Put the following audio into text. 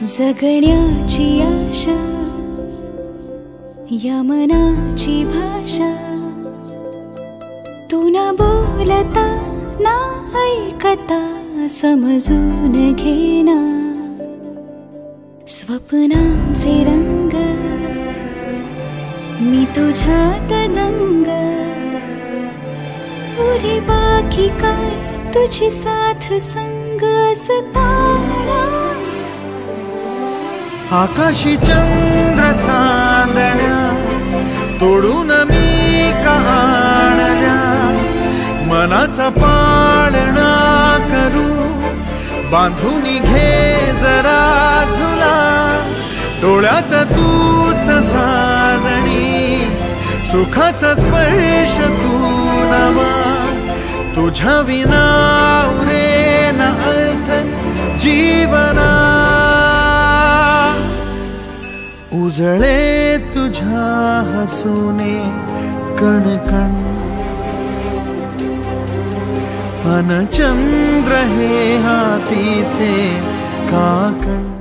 जगण्याची आशा या मनाची भाषा तू न बोलता ना ऐकता समजून घेना स्वप्नांचे रंग मी तुझ्यात दंग उरे बाकी काय तुझी साथ संग असताना आकाशी चंद्र चांदण्या तोडून मी का आणल्या मनाचा पाळणा करू बांधून घे जरा झुला डोळ्यात तूच साजणी सुखाचा स्पर्श तू नवा तुझ्या विना उरे न अर्थ जीवना उजळे तुझ्या हसूने कणकण अन चंद्र हे हातीचे काकण